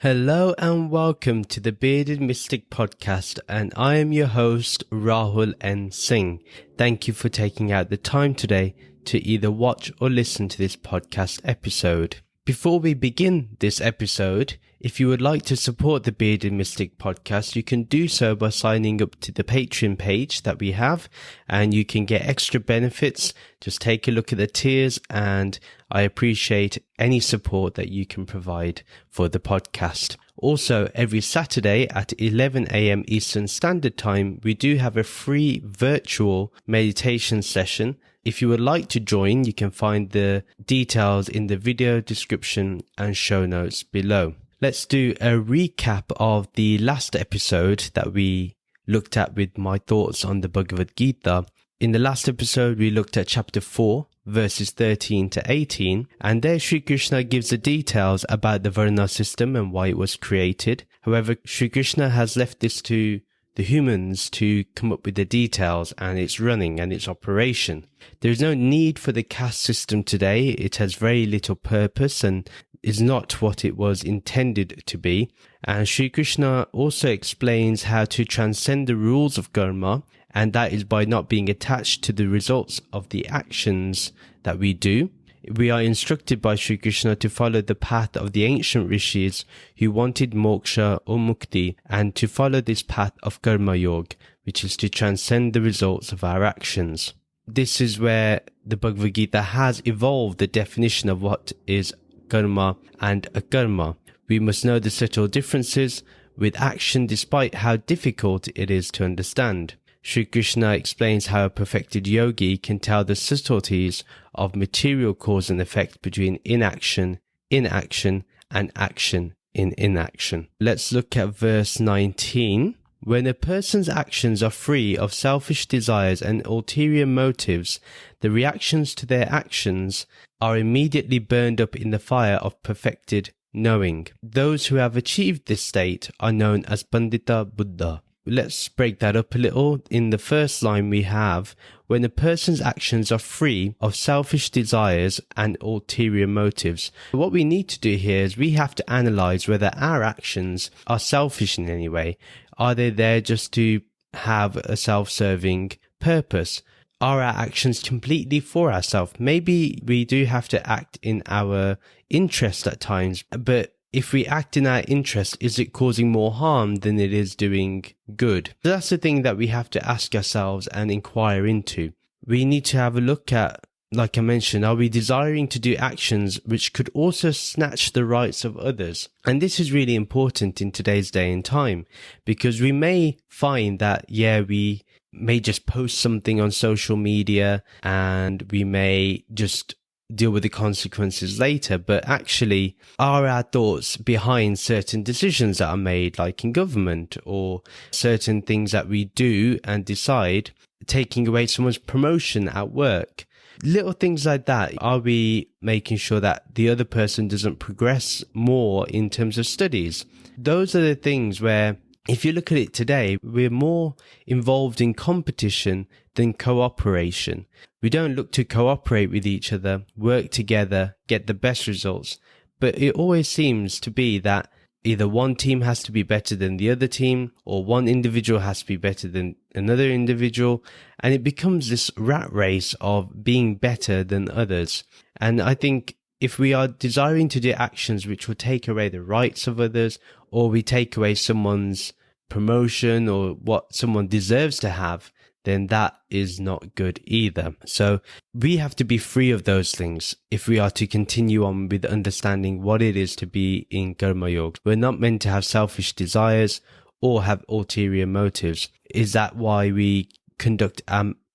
Hello and welcome to the Bearded Mystic Podcast, and I am your host Rahul N. Singh. Thank you for taking out the time today to either watch or listen to this podcast episode. Before we begin this episode, if you would like to support the Bearded Mystic Podcast, you can do so by signing up to the Patreon page that we have, and you can get extra benefits. Just take a look at the tiers, and I appreciate any support that you can provide for the podcast. Also, every Saturday at 11 a.m. Eastern Standard Time, we do have a free virtual meditation session. If you would like to join, you can find the details in the video description and show notes below. Let's do a recap of the last episode that we looked at with my thoughts on the Bhagavad Gita. In the last episode, we looked at chapter 4, verses 13 to 18, and there Sri Krishna gives the details about the Varna system and why it was created. However, Sri Krishna has left this to the humans to come up with the details and its running and its operation. There is no need for the caste system today. It has very little purpose and is not what it was intended to be. And Sri Krishna also explains how to transcend the rules of karma, and that is by not being attached to the results of the actions that we do. We are instructed by Sri Krishna to follow the path of the ancient rishis who wanted moksha or mukti, and to follow this path of karma yoga, which is to transcend the results of our actions. This is where the Bhagavad Gita has evolved the definition of what is karma and akarma. We must know the subtle differences with action despite how difficult it is to understand. Sri Krishna explains how a perfected yogi can tell the subtleties of material cause and effect between inaction, and action in inaction. Let's look at verse 19. When a person's actions are free of selfish desires and ulterior motives, the reactions to their actions are immediately burned up in the fire of perfected knowing. Those who have achieved this state are known as Pandita Buddha. Let's break that up a little. In the first line we have, when a person's actions are free of selfish desires and ulterior motives. What we need to do here is we have to analyze whether our actions are selfish in any way. Are they there just to have a self-serving purpose? Are our actions completely for ourselves? Maybe we do have to act in our interest at times, but if we act in our interest, is it causing more harm than it is doing good? That's the thing that we have to ask ourselves and inquire into. We need to have a look at, like I mentioned, are we desiring to do actions which could also snatch the rights of others? And this is really important in today's day and time, because we may find that, we may just post something on social media and we may just deal with the consequences later, but actually are our thoughts behind certain decisions that are made, like in government, or certain things that we do and decide, taking away someone's promotion at work? Little things like that. Are we making sure that the other person doesn't progress more in terms of studies? Those are the things where, if you look at it today, we're more involved in competition than cooperation. We don't look to cooperate with each other, work together, get the best results. But it always seems to be that either one team has to be better than the other team, or one individual has to be better than another individual. And it becomes this rat race of being better than others. And I think if we are desiring to do actions which will take away the rights of others, or we take away someone's promotion or what someone deserves to have, then that is not good either. So we have to be free of those things if we are to continue on with understanding what it is to be in karma yoga. We're not meant to have selfish desires or have ulterior motives. Is that why we conduct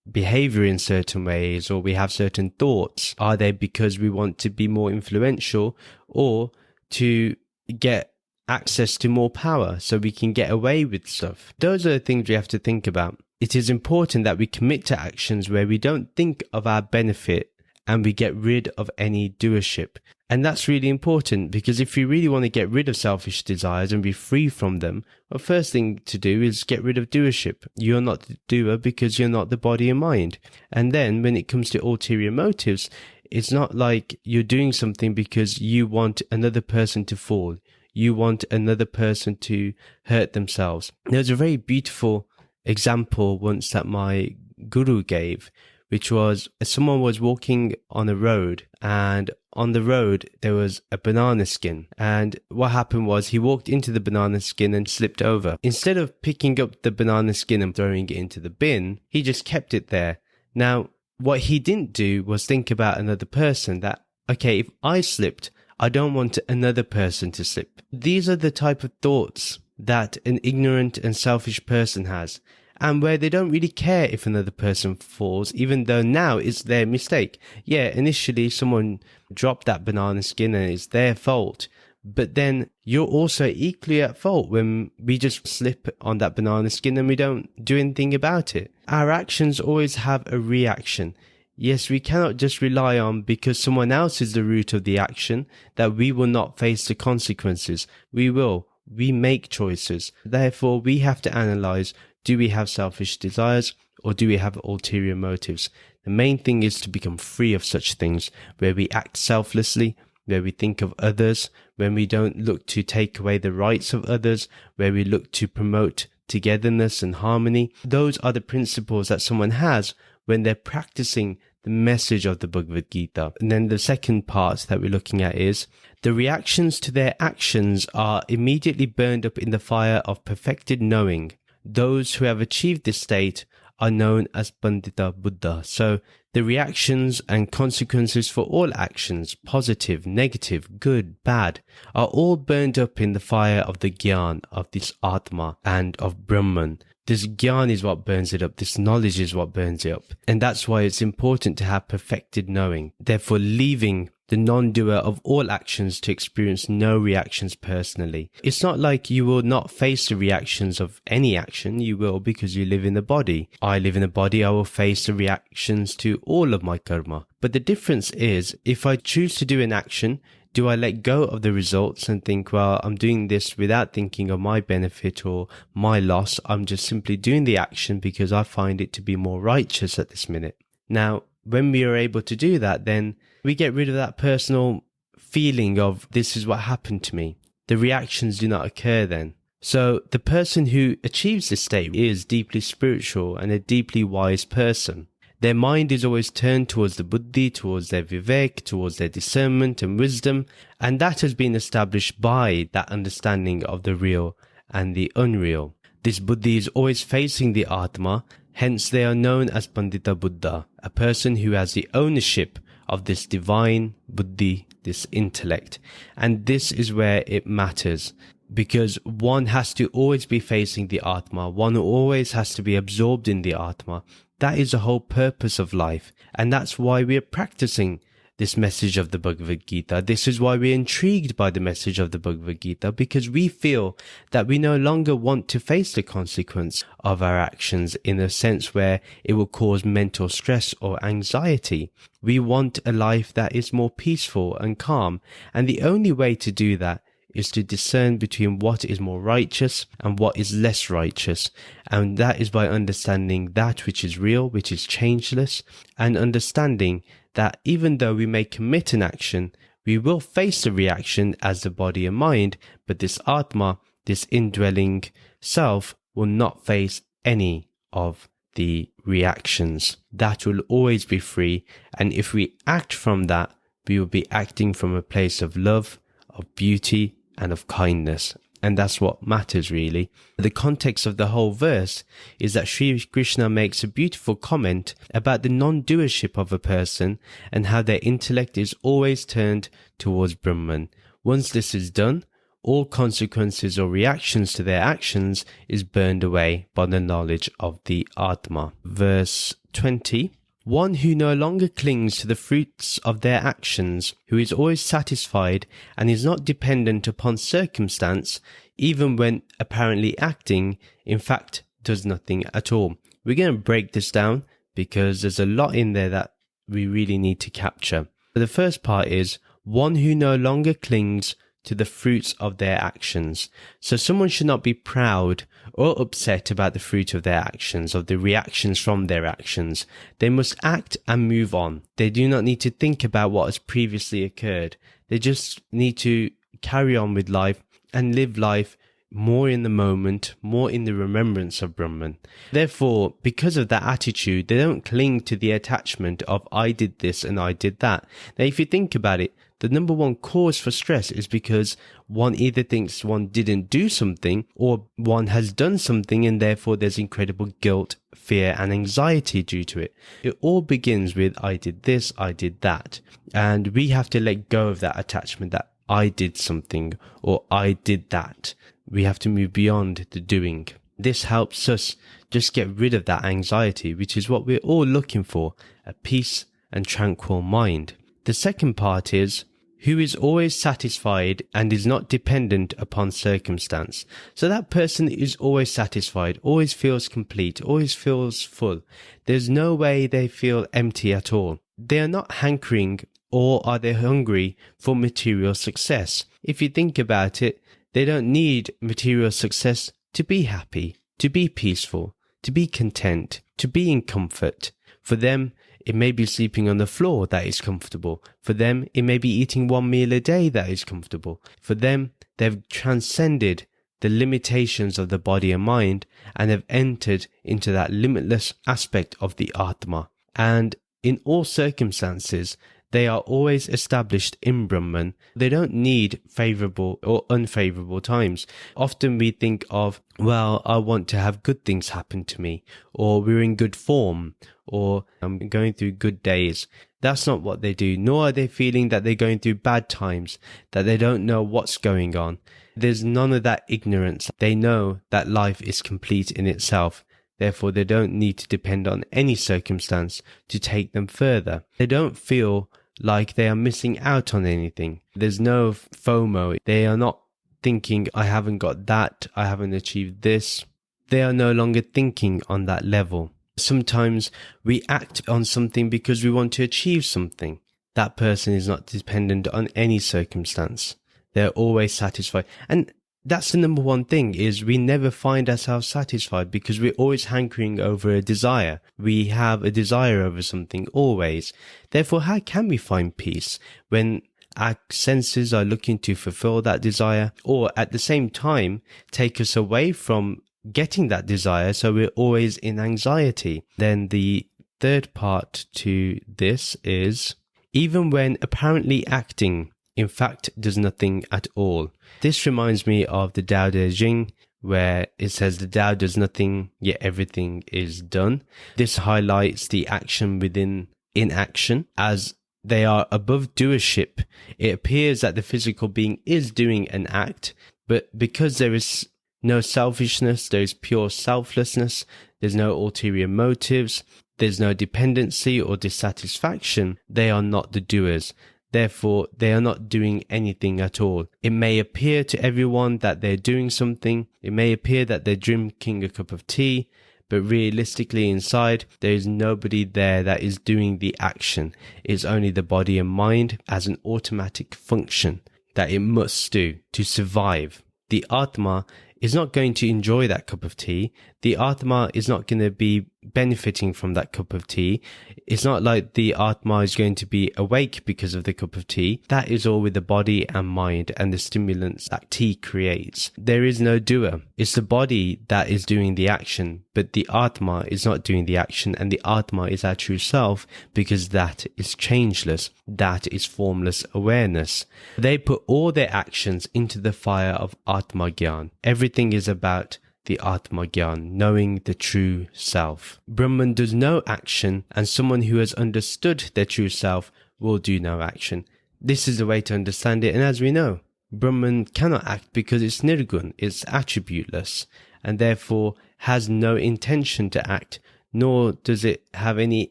behavior in certain ways, or we have certain thoughts? Are they because we want to be more influential, or to get access to more power so we can get away with stuff? Those are the things we have to think about. It is important that we commit to actions where we don't think of our benefit and we get rid of any doership. And that's really important, because if you really want to get rid of selfish desires and be free from them, the first thing to do is get rid of doership. You're not the doer because you're not the body and mind. And then when it comes to ulterior motives, it's not like you're doing something because you want another person to fall. you want another person to hurt themselves. There's a very beautiful example once that my guru gave, which was someone was walking on a road, and on the road there was a banana skin, and what happened was he walked into the banana skin and slipped over. Instead of picking up the banana skin and throwing it into the bin, he just kept it there. Now, what he didn't do was think about another person, that, okay, if I slipped, I don't want another person to slip. These are the type of thoughts that an ignorant and selfish person has, and where they don't really care if another person falls, even though now it's their mistake. Yeah, initially someone dropped that banana skin and it's their fault, but then you're also equally at fault when we just slip on that banana skin and we don't do anything about it. Our actions always have a reaction. Yes, we cannot just rely on because someone else is the root of the action that we will not face the consequences. We will. We make choices. Therefore, we have to analyze, do we have selfish desires or do we have ulterior motives? The main thing is to become free of such things, where we act selflessly, where we think of others, when we don't look to take away the rights of others, where we look to promote togetherness and harmony. Those are the principles that someone has when they're practicing the message of the Bhagavad Gita. And then the second part that we're looking at is the reactions to their actions are immediately burned up in the fire of perfected knowing. Those who have achieved this state are known as Pandita Buddha. So the reactions and consequences for all actions, positive, negative, good, bad, are all burned up in the fire of the Gyan, of this Atma and of Brahman. This Gyan is what burns it up. This knowledge is what burns it up. And that's why it's important to have perfected knowing. Therefore, leaving the non-doer of all actions to experience no reactions personally. It's not like you will not face the reactions of any action. You will, because you live in a body. I live in a body. I will face the reactions to all of my karma. But the difference is, if I choose to do an action, do I let go of the results and think, well, I'm doing this without thinking of my benefit or my loss. I'm just simply doing the action because I find it to be more righteous at this minute. Now, when we are able to do that, then we get rid of that personal feeling of this is what happened to me. The reactions do not occur then. So the person who achieves this state is deeply spiritual and a deeply wise person. Their mind is always turned towards the buddhi, towards their vivek, towards their discernment and wisdom, and that has been established by that understanding of the real and the unreal. This buddhi is always facing the Atma, hence they are known as Pandita Buddha, a person who has the ownership of this divine buddhi, this intellect. And this is where it matters, because one has to always be facing the Atma, one always has to be absorbed in the Atma. That is the whole purpose of life, and that's why we are practicing this message of the Bhagavad Gita. This is why we're intrigued by the message of the Bhagavad Gita, because we feel that we no longer want to face the consequence of our actions in a sense where it will cause mental stress or anxiety. We want a life that is more peaceful and calm, and the only way to do that is to discern between what is more righteous and what is less righteous. And that is by understanding that which is real, which is changeless, and understanding that even though we may commit an action, we will face the reaction as the body and mind, but this Atma, this indwelling self, will not face any of the reactions. That will always be free, and if we act from that, we will be acting from a place of love, of beauty, and of kindness. And that's what matters really. The context of the whole verse is that Sri Krishna makes a beautiful comment about the non-doership of a person and how their intellect is always turned towards Brahman. Once this is done, all consequences or reactions to their actions is burned away by the knowledge of the Atma. Verse 20. One who no longer clings to the fruits of their actions, who is always satisfied and is not dependent upon circumstance, even when apparently acting, in fact, does nothing at all. We're going to break this down because there's a lot in there that we really need to capture. The first part is one who no longer clings to the fruits of their actions. So someone should not be proud or upset about the fruit of their actions, of the reactions from their actions. They must act and move on. They do not need to think about what has previously occurred. They just need to carry on with life, and live life more in the moment, more in the remembrance of Brahman. Therefore, because of that attitude, they don't cling to the attachment of I did this and I did that. Now, if you think about it, the number one cause for stress is because one either thinks one didn't do something or one has done something, and therefore there's incredible guilt, fear and anxiety due to it. It all begins with I did this, I did that. And we have to let go of that attachment that I did something or I did that. We have to move beyond the doing. This helps us just get rid of that anxiety, which is what we're all looking for, a peace and tranquil mind. The second part is who is always satisfied and is not dependent upon circumstance. So that person is always satisfied, always feels complete, always feels full. There's no way they feel empty at all. They are not hankering, or are they hungry for material success? If you think about it, they don't need material success to be happy, to be peaceful, to be content, to be in comfort. For them, it may be sleeping on the floor that is comfortable. For them, it may be eating one meal a day that is comfortable. For them, they've transcended the limitations of the body and mind and have entered into that limitless aspect of the Atman. And in all circumstances, they are always established in Brahman. They don't need favorable or unfavorable times. Often we think of, well, I want to have good things happen to me, or we're in good form, or I'm going through good days. That's not what they do, nor are they feeling that they're going through bad times, that they don't know what's going on. There's none of that ignorance. They know that life is complete in itself. Therefore, they don't need to depend on any circumstance to take them further. They don't feel like they are missing out on anything. There's no FOMO. They are not thinking, I haven't got that, I haven't achieved this. They are no longer thinking on that level. Sometimes we act on something because we want to achieve something. That person is not dependent on any circumstance. They're always satisfied. And that's the number one thing, is we never find ourselves satisfied because we're always hankering over a desire. We have a desire over something always. Therefore, how can we find peace when our senses are looking to fulfill that desire, or at the same time take us away from getting that desire, so we're always in anxiety? Then the third part to this is, even when apparently acting, in fact does nothing at all. This reminds me of the Tao Te Ching, where it says the Tao does nothing, yet everything is done. This highlights the action within inaction. As they are above doership, it appears that the physical being is doing an act, but because there is no selfishness, there is pure selflessness, there's no ulterior motives, there's no dependency or dissatisfaction, they are not the doers. Therefore, they are not doing anything at all. It may appear to everyone that they're doing something. It may appear that they're drinking a cup of tea, but realistically inside, there is nobody there that is doing the action. It's only the body and mind as an automatic function that it must do to survive. The Atma is not going to enjoy that cup of tea. The Atma is not going to be benefiting from that cup of tea. It's not like the Atma is going to be awake because of the cup of tea. That is all with the body and mind and the stimulants that tea creates. There is no doer. It's the body that is doing the action, but the Atma is not doing the action, and the Atma is our true self, because that is changeless. That is formless awareness. They put all their actions into the fire of Atma Gyan. Everything is about the Atma Gyan, knowing the true self. Brahman does no action, and someone who has understood their true self will do no action. This is the way to understand it, and as we know, Brahman cannot act because it's nirgun, it's attributeless, and therefore has no intention to act, nor does it have any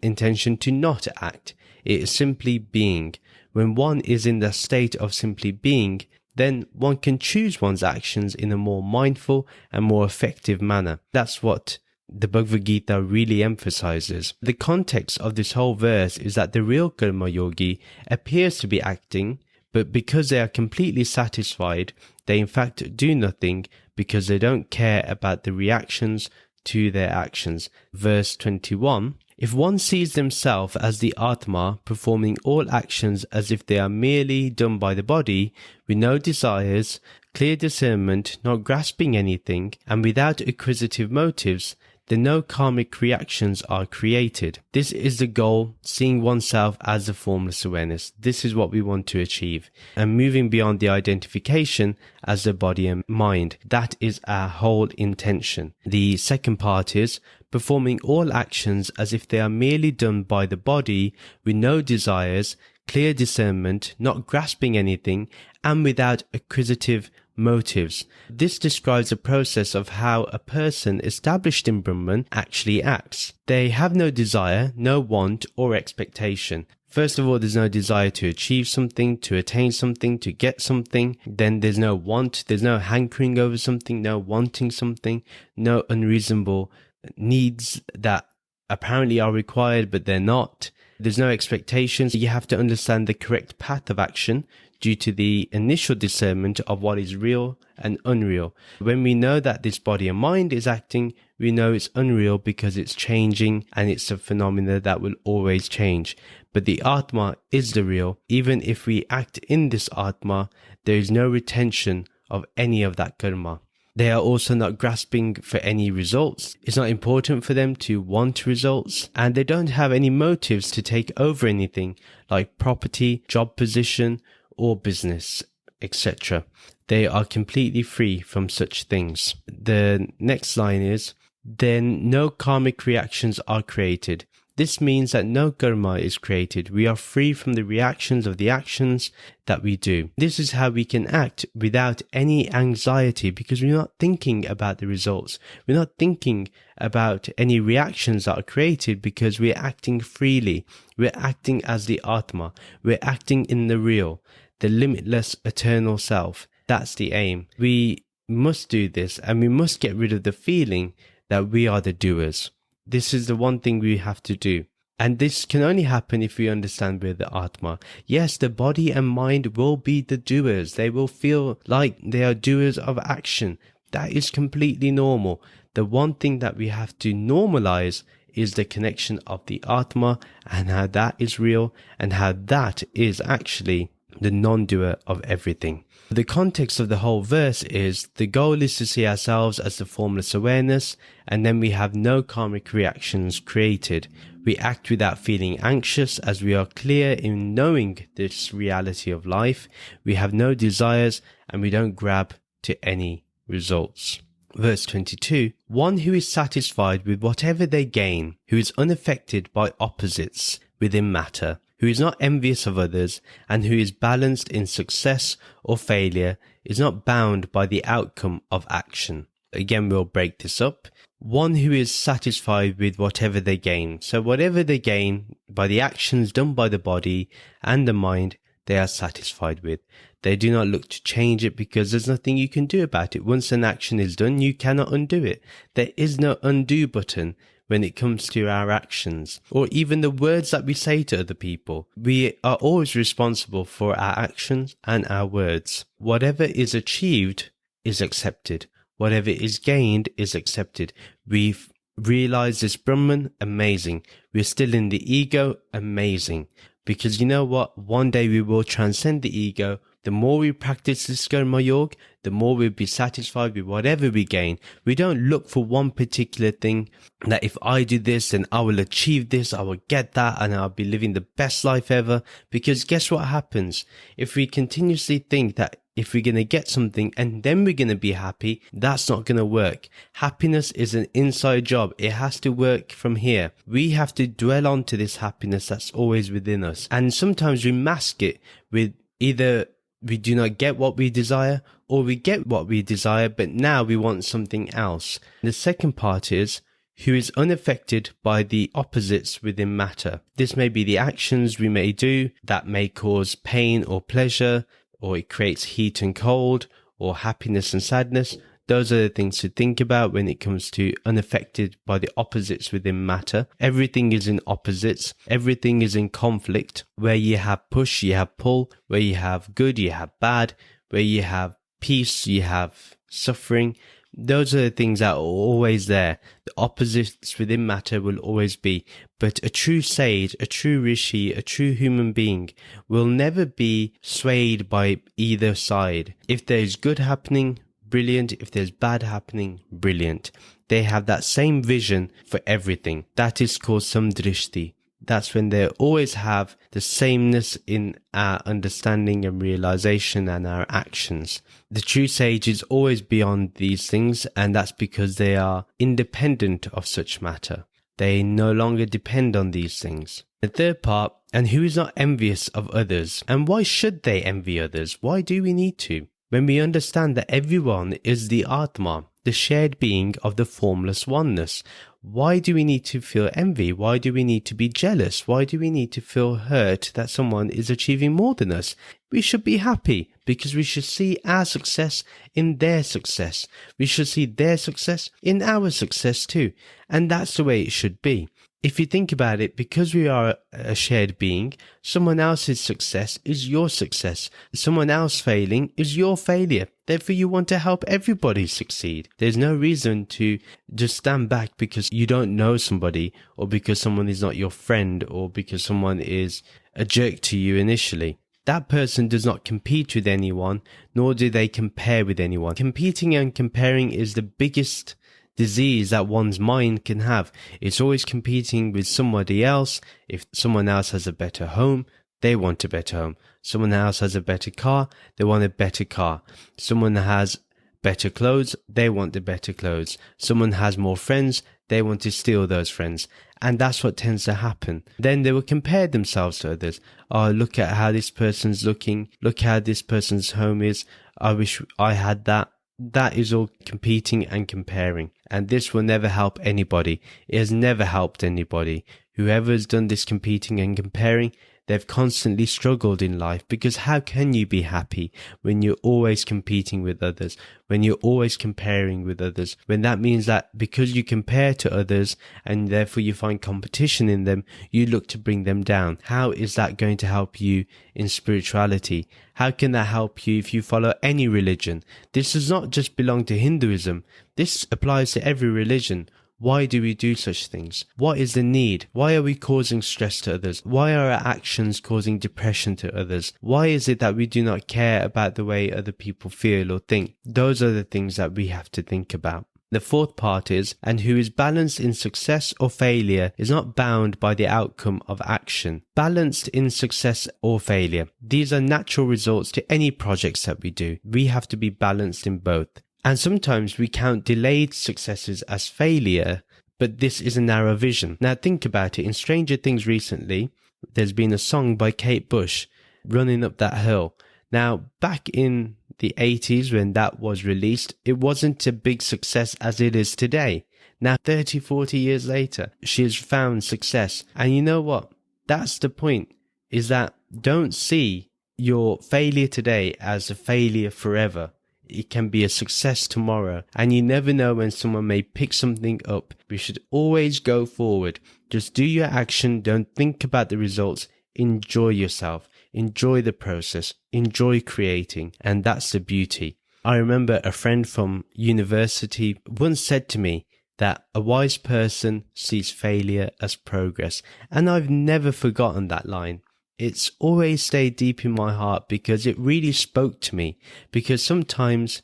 intention to not act. It is simply being. When one is in the state of simply being, then one can choose one's actions in a more mindful and more effective manner. That's what the Bhagavad Gita really emphasizes. The context of this whole verse is that the real karma yogi appears to be acting, but because they are completely satisfied, they in fact do nothing, because they don't care about the reactions to their actions. Verse 21, if one sees themselves as the Atma, performing all actions as if they are merely done by the body, with no desires, clear discernment, not grasping anything, and without acquisitive motives, then no karmic reactions are created. This is the goal, seeing oneself as a formless awareness. This is what we want to achieve. And moving beyond the identification as the body and mind. That is our whole intention. The second part is performing all actions as if they are merely done by the body, with no desires, clear discernment, not grasping anything, and without acquisitive motives. This describes the process of how a person established in Brahman actually acts. They have no desire, no want or expectation. First of all, there's no desire to achieve something, to attain something, to get something. Then there's no want, there's no hankering over something, no wanting something, no unreasonable needs that apparently are required but they're not. There's no expectations. You have to understand the correct path of action due to the initial discernment of what is real and unreal. When we know that this body and mind is acting, we know it's unreal because it's changing and it's a phenomena that will always change. But the Atma is the real. Even if we act in this Atma, there is no retention of any of that karma. They are also not grasping for any results. It's not important for them to want results, and they don't have any motives to take over anything like property, job position, or business, etc. They are completely free from such things. The next line is, then no karmic reactions are created. This means that no karma is created. We are free from the reactions of the actions that we do. This is how we can act without any anxiety because we're not thinking about the results. We're not thinking about any reactions that are created because we're acting freely. We're acting as the Atma. We're acting in the real, the limitless eternal self. That's the aim. We must do this and we must get rid of the feeling that we are the doers. This is the one thing we have to do. And this can only happen if we understand we're the Atma. Yes, the body and mind will be the doers. They will feel like they are doers of action. That is completely normal. The one thing that we have to normalize is the connection of the Atma and how that is real and how that is actually the non-doer of everything. The context of the whole verse is the goal is to see ourselves as the formless awareness, and then we have no karmic reactions created. We act without feeling anxious as we are clear in knowing this reality of life. We have no desires and we don't grab to any results. Verse 22, one who is satisfied with whatever they gain, who is unaffected by opposites within matter, who is not envious of others, and who is balanced in success or failure, is not bound by the outcome of action. Again, we'll break this up. One who is satisfied with whatever they gain. So whatever they gain by the actions done by the body and the mind, they are satisfied with. They do not look to change it because there's nothing you can do about it. Once an action is done, you cannot undo it. There is no undo button when it comes to our actions or even the words that we say to other people. We are always responsible for our actions and our words. Whatever is achieved is accepted. Whatever is gained is accepted. We've realized this Brahman, amazing. We're still in the ego, amazing. Because you know what? One day we will transcend the ego. The more we practice this karma yoga, the more we'll be satisfied with whatever we gain. We don't look for one particular thing that if I do this, then I will achieve this, I will get that, and I'll be living the best life ever. Because guess what happens? If we continuously think that if we're going to get something and then we're going to be happy, that's not going to work. Happiness is an inside job. It has to work from here. We have to dwell onto this happiness that's always within us. And sometimes we mask it with either we do not get what we desire or we get what we desire, but now we want something else. The second part is who is unaffected by the opposites within matter. This may be the actions we may do that may cause pain or pleasure, or it creates heat and cold, or happiness and sadness. Those are the things to think about when it comes to unaffected by the opposites within matter. Everything is in opposites. Everything is in conflict. Where you have push, you have pull. Where you have good, you have bad. Where you have peace, you have suffering. Those are the things that are always there. The opposites within matter will always be. But a true sage, a true rishi, a true human being will never be swayed by either side. If there's good happening, brilliant. If there's bad happening, brilliant. They have that same vision for everything. That is called samdrishti. That's when they always have the sameness in our understanding and realization and our actions. The true sage is always beyond these things, and that's because they are independent of such matter. They no longer depend on these things. The third part, and who is not envious of others? And why should they envy others? Why do we need to? When we understand that everyone is the Atman, the shared being of the formless oneness, why do we need to feel envy? Why do we need to be jealous? Why do we need to feel hurt that someone is achieving more than us? We should be happy because we should see our success in their success. We should see their success in our success too. And that's the way it should be. If you think about it, because we are a shared being, someone else's success is your success. Someone else failing is your failure. Therefore, you want to help everybody succeed. There's no reason to just stand back because you don't know somebody, or because someone is not your friend, or because someone is a jerk to you initially. That person does not compete with anyone, nor do they compare with anyone. Competing and comparing is the biggest disease that one's mind can have. It's always competing with somebody else. If someone else has a better home, they want a better home. Someone else has a better car, they want a better car. Someone has better clothes, they want the better clothes. Someone has more friends, they want to steal those friends. And that's what tends to happen. Then they will compare themselves to others. Oh, look at how this person's looking. Look how this person's home is. I wish I had that. That is all competing and comparing. And this will never help anybody. It has never helped anybody. Whoever has done this competing and comparing, they've constantly struggled in life, because how can you be happy when you're always competing with others, when you're always comparing with others, when that means that because you compare to others and therefore you find competition in them, you look to bring them down? How is that going to help you in spirituality? How can that help you if you follow any religion? This does not just belong to Hinduism. This applies to every religion. Why do we do such things? What is the need? Why are we causing stress to others? Why are our actions causing depression to others? Why is it that we do not care about the way other people feel or think? Those are the things that we have to think about. The fourth part is, and who is balanced in success or failure is not bound by the outcome of action. Balanced in success or failure. These are natural results to any projects that we do. We have to be balanced in both. And sometimes we count delayed successes as failure, but this is a narrow vision. Now think about it. In Stranger Things recently, there's been a song by Kate Bush, Running Up That Hill. Now, back in the 80s when that was released, it wasn't a big success as it is today. Now, 30, 40 years later, she has found success. And you know what? That's the point, is that don't see your failure today as a failure forever. It can be a success tomorrow, and you never know when someone may pick something up. We should always go forward. Just do your action. Don't think about the results. Enjoy yourself. Enjoy the process. Enjoy creating. And that's the beauty. I remember a friend from university once said to me that a wise person sees failure as progress. And I've never forgotten that line. It's always stayed deep in my heart because it really spoke to me. Because sometimes,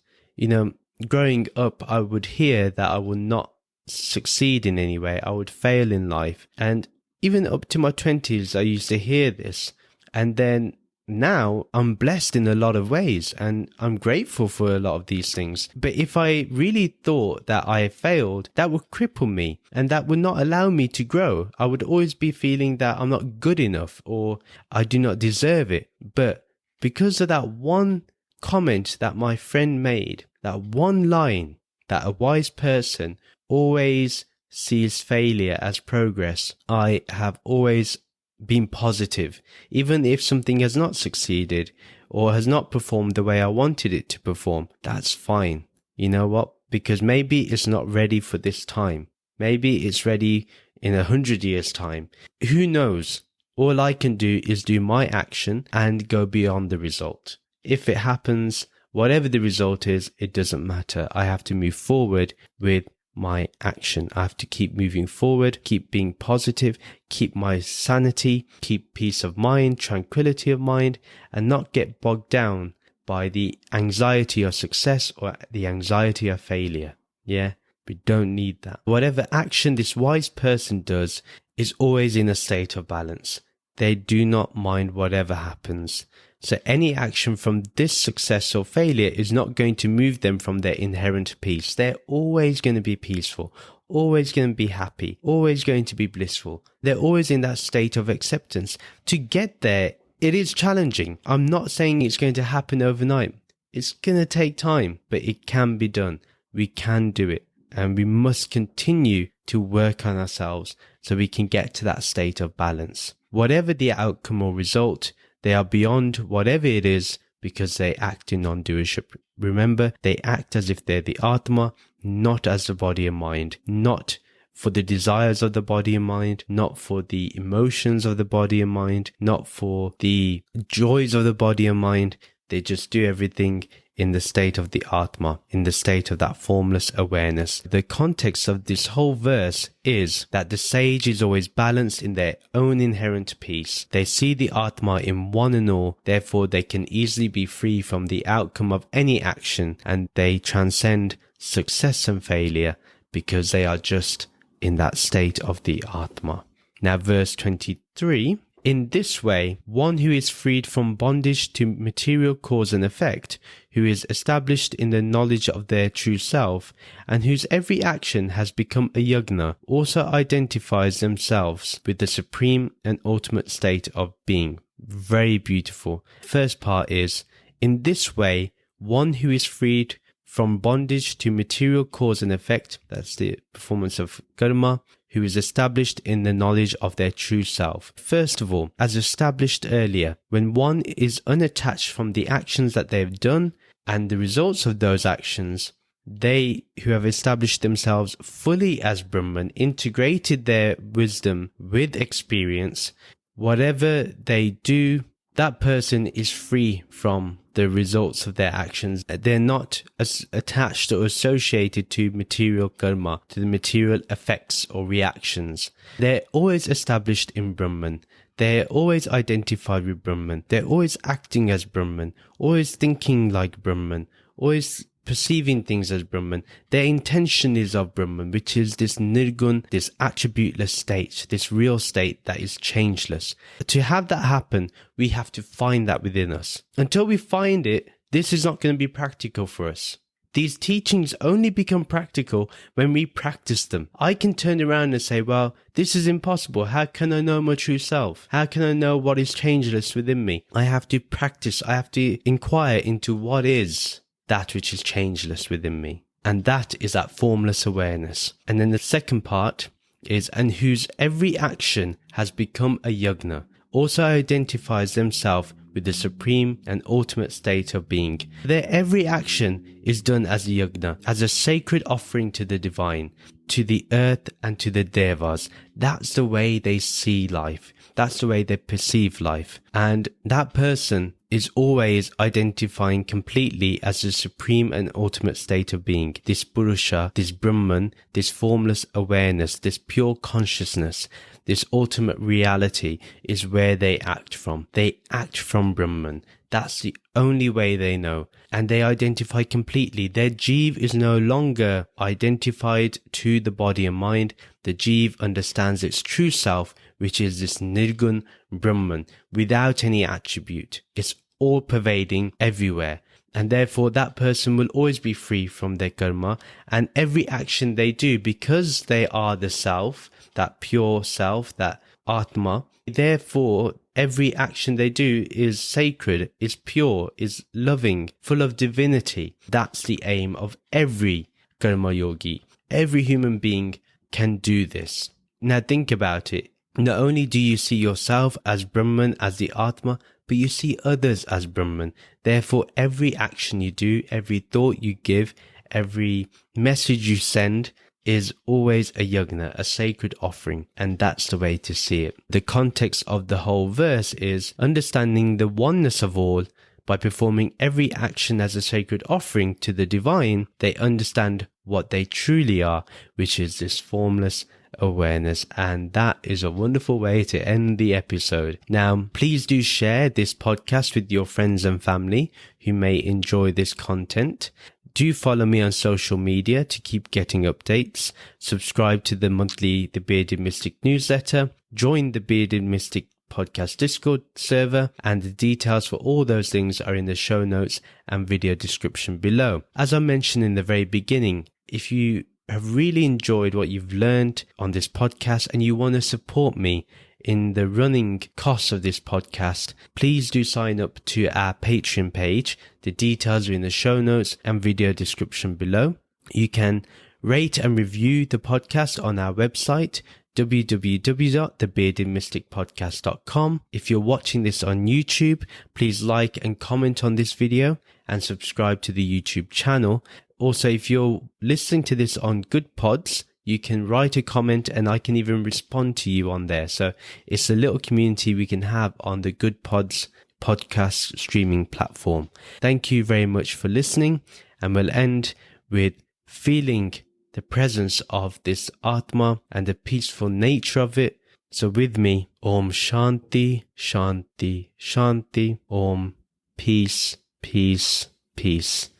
growing up, I would hear that I would not succeed in any way. I would fail in life. And even up to my 20s, I used to hear this. And then now I'm blessed in a lot of ways and I'm grateful for a lot of these things. But if I really thought that I failed, that would cripple me and that would not allow me to grow. I would always be feeling that I'm not good enough or I do not deserve it. But because of that one comment that my friend made, that one line, that a wise person always sees failure as progress, I have always been positive. Even if something has not succeeded or has not performed the way I wanted it to perform, that's fine. You know what? Because maybe it's not ready for this time. Maybe it's ready in 100 years' time. Who knows? All I can do is do my action and go beyond the result. If it happens, Whatever the result is, it doesn't matter. I have to move forward with my action. I have to keep moving forward, keep being positive, keep my sanity, keep peace of mind, tranquility of mind, and not get bogged down by the anxiety of success or the anxiety of failure. Yeah, we don't need that. Whatever action this wise person does is always in a state of balance. They do not mind whatever happens. So any action from this success or failure is not going to move them from their inherent peace. They're always going to be peaceful, always going to be happy, always going to be blissful. They're always in that state of acceptance. To get there, it is challenging. I'm not saying it's going to happen overnight. It's going to take time, but it can be done. We can do it. And we must continue to work on ourselves so we can get to that state of balance. Whatever the outcome or result, they are beyond whatever it is because they act in non-doership. Remember, they act as if they're the Atman, not as the body and mind, not for the desires of the body and mind, not for the emotions of the body and mind, not for the joys of the body and mind. They just do everything in the state of the Atman, in the state of that formless awareness. The context of this whole verse is that the sage is always balanced in their own inherent peace. They see the Atman in one and all, therefore they can easily be free from the outcome of any action, and they transcend success and failure because they are just in that state of the Atman. Now verse 23. In this way, one who is freed from bondage to material cause and effect, who is established in the knowledge of their true self, and whose every action has become a yajna, also identifies themselves with the supreme and ultimate state of being. Very beautiful. First part is, in this way, one who is freed from bondage to material cause and effect, that's the performance of karma, who is established in the knowledge of their true self. First of all, as established earlier, when one is unattached from the actions that they have done and the results of those actions, they who have established themselves fully as Brahman, integrated their wisdom with experience, whatever they do, that person is free from the results of their actions. They're not as attached or associated to material karma, to the material effects or reactions. They're always established in Brahman. They're always identified with Brahman. They're always acting as Brahman, always thinking like Brahman, always perceiving things as Brahman. Their intention is of Brahman, which is this nirgun, this attributeless state, this real state that is changeless. To have that happen, we have to find that within us. Until we find it, this is not going to be practical for us. These teachings only become practical when we practice them. I can turn around and say, well, this is impossible. How can I know my true self? How can I know what is changeless within me? I have to practice. I have to inquire into what is that which is changeless within me. And that is that formless awareness. And then the second part is, and whose every action has become a yajna, also identifies themselves with the supreme and ultimate state of being. Their every action is done as a yajna, as a sacred offering to the divine, to the earth and to the devas. That's the way they see life. That's the way they perceive life. And that person is always identifying completely as the supreme and ultimate state of being. This Purusha, this Brahman, this formless awareness, this pure consciousness, this ultimate reality is where they act from. They act from Brahman. That's the only way they know. And they identify completely. Their Jeev is no longer identified to the body and mind. The Jeev understands its true self, which is this Nirgun Brahman, without any attribute. It's all pervading everywhere. And therefore that person will always be free from their karma, and every action they do, because they are the self, that pure self, that Atma, therefore every action they do is sacred, is pure, is loving, full of divinity. That's the aim of every karma yogi. Every human being can do this. Now think about it. Not only do you see yourself as Brahman, as the Atma, but you see others as Brahman. Therefore, every action you do, every thought you give, every message you send is always a yajna, a sacred offering, and that's the way to see it. The context of the whole verse is understanding the oneness of all, By performing every action as a sacred offering to the divine, they understand what they truly are, which is this formless awareness. And that is a wonderful way to end the episode. Now, please do share this podcast with your friends and family who may enjoy this content. Do follow me on social media to keep getting updates. Subscribe to the monthly The Bearded Mystic newsletter. Join the Bearded Mystic podcast Discord server, and the details for all those things are in the show notes and video description below. As I mentioned in the very beginning, if you have really enjoyed what you've learned on this podcast and you want to support me in the running costs of this podcast, please do sign up to our Patreon page. The details are in the show notes and video description below. You can rate and review the podcast on our website, www.thebeardedmysticpodcast.com. If you're watching this on YouTube, please like and comment on this video and subscribe to the YouTube channel. Also, if you're listening to this on Good Pods, you can write a comment and I can even respond to you on there. So it's a little community we can have on the Good Pods podcast streaming platform. Thank you very much for listening, and we'll end with feeling the presence of this Atma and the peaceful nature of it. So with me, Om Shanti, Shanti, Shanti, Om, peace, peace, peace.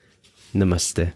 Namaste.